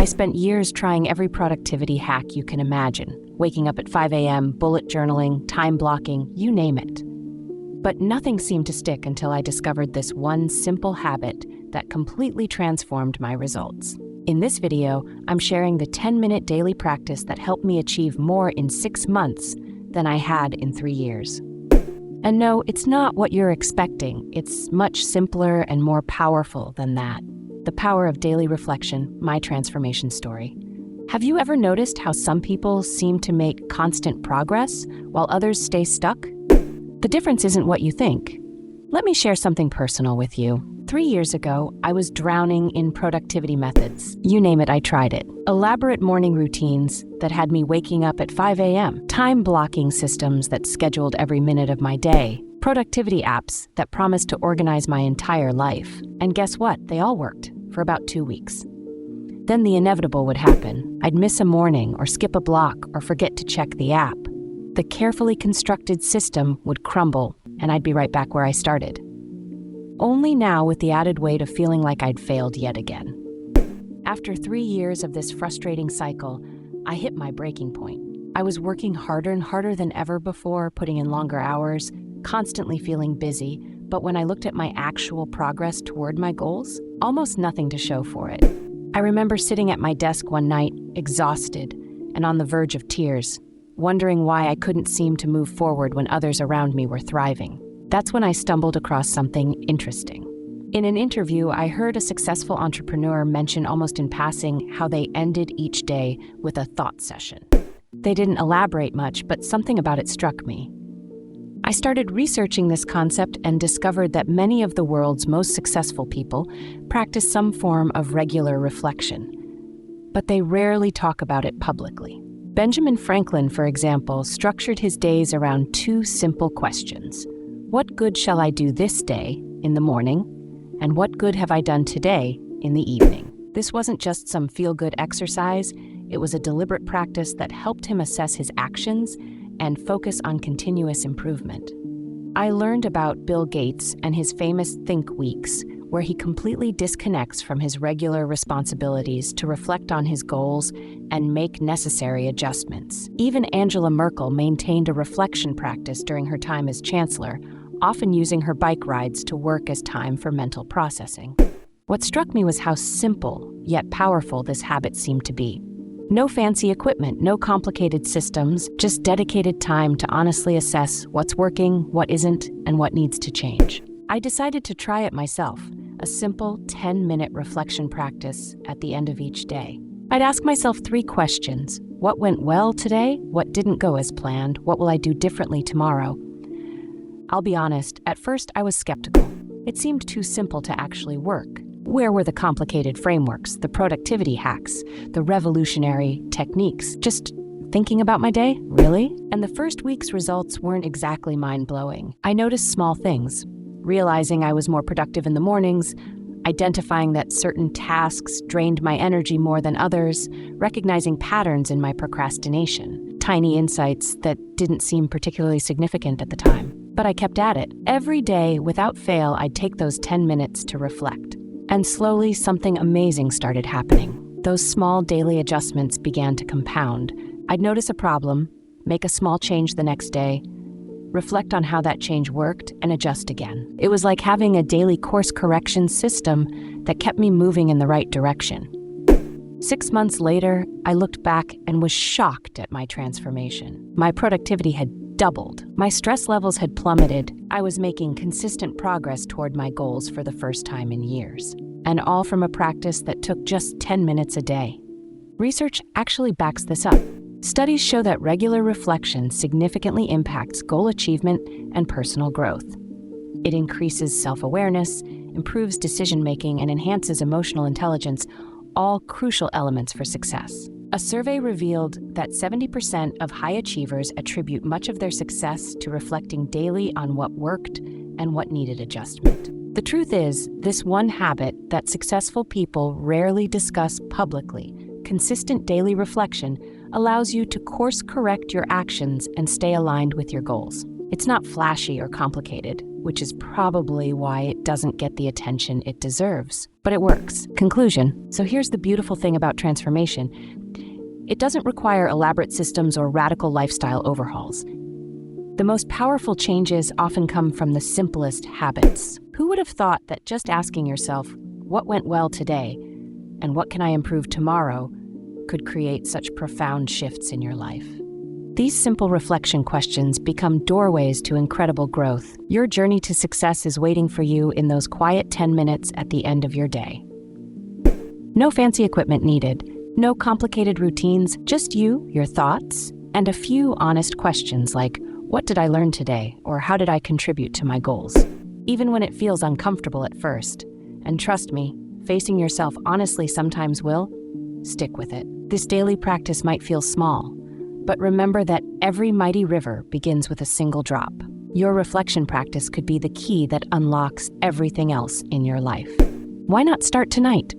I spent years trying every productivity hack you can imagine, waking up at 5 a.m., bullet journaling, time blocking, you name it. But nothing seemed to stick until I discovered this one simple habit that completely transformed my results. In this video, I'm sharing the 10-minute daily practice that helped me achieve more in 6 months than I had in 3 years. And no, it's not what you're expecting. It's much simpler and more powerful than that. The power of daily reflection, my transformation story. Have you ever noticed how some people seem to make constant progress while others stay stuck? The difference isn't what you think. Let me share something personal with you. 3 years ago, I was drowning in productivity methods. You name it, I tried it. Elaborate morning routines that had me waking up at 5 a.m., time blocking systems that scheduled every minute of my day, productivity apps that promised to organize my entire life. And guess what? They all worked for about 2 weeks. Then the inevitable would happen. I'd miss a morning or skip a block or forget to check the app. The carefully constructed system would crumble, and I'd be right back where I started. Only now with the added weight of feeling like I'd failed yet again. After 3 years of this frustrating cycle, I hit my breaking point. I was working harder and harder than ever before, putting in longer hours, constantly feeling busy, but when I looked at my actual progress toward my goals, almost nothing to show for it. I remember sitting at my desk one night, exhausted and on the verge of tears, wondering why I couldn't seem to move forward when others around me were thriving. That's when I stumbled across something interesting. In an interview, I heard a successful entrepreneur mention almost in passing how they ended each day with a thought session. They didn't elaborate much, but something about it struck me. I started researching this concept and discovered that many of the world's most successful people practice some form of regular reflection, but they rarely talk about it publicly. Benjamin Franklin, for example, structured his days around 2 simple questions. What good shall I do this day, in the morning, and what good have I done today, in the evening? This wasn't just some feel-good exercise, it was a deliberate practice that helped him assess his actions and focus on continuous improvement. I learned about Bill Gates and his famous Think Weeks, where he completely disconnects from his regular responsibilities to reflect on his goals and make necessary adjustments. Even Angela Merkel maintained a reflection practice during her time as chancellor, often using her bike rides to work as time for mental processing. What struck me was how simple, yet powerful this habit seemed to be. No fancy equipment, no complicated systems, just dedicated time to honestly assess what's working, what isn't, and what needs to change. I decided to try it myself, a simple 10-minute reflection practice at the end of each day. I'd ask myself 3 questions. What went well today? What didn't go as planned? What will I do differently tomorrow? I'll be honest, at first I was skeptical. It seemed too simple to actually work. Where were the complicated frameworks, the productivity hacks, the revolutionary techniques? Just thinking about my day? Really? And the first week's results weren't exactly mind-blowing. I noticed small things. Realizing I was more productive in the mornings, identifying that certain tasks drained my energy more than others, recognizing patterns in my procrastination, tiny insights that didn't seem particularly significant at the time. But I kept at it. Every day, without fail, I'd take those 10 minutes to reflect. And slowly, something amazing started happening. Those small daily adjustments began to compound. I'd notice a problem, make a small change the next day, reflect on how that change worked, and adjust again. It was like having a daily course correction system that kept me moving in the right direction. 6 months later, I looked back and was shocked at my transformation. My productivity had doubled. My stress levels had plummeted. I was making consistent progress toward my goals for the first time in years. And all from a practice that took just 10 minutes a day. Research actually backs this up. Studies show that regular reflection significantly impacts goal achievement and personal growth. It increases self-awareness, improves decision-making, and enhances emotional intelligence, all crucial elements for success. A survey revealed that 70% of high achievers attribute much of their success to reflecting daily on what worked and what needed adjustment. The truth is, this one habit that successful people rarely discuss publicly, consistent daily reflection, allows you to course correct your actions and stay aligned with your goals. It's not flashy or complicated. which is probably why it doesn't get the attention it deserves. But it works. Conclusion. So here's the beautiful thing about transformation. It doesn't require elaborate systems or radical lifestyle overhauls. The most powerful changes often come from the simplest habits. Who would have thought that just asking yourself, what went well today, and what can I improve tomorrow, could create such profound shifts in your life? These simple reflection questions become doorways to incredible growth. Your journey to success is waiting for you in those quiet 10 minutes at the end of your day. No fancy equipment needed, no complicated routines, just you, your thoughts, and a few honest questions like, what did I learn today, or how did I contribute to my goals? Even when it feels uncomfortable at first. And trust me, facing yourself honestly sometimes will. Stick with it. This daily practice might feel small, but remember that every mighty river begins with a single drop. Your reflection practice could be the key that unlocks everything else in your life. Why not start tonight?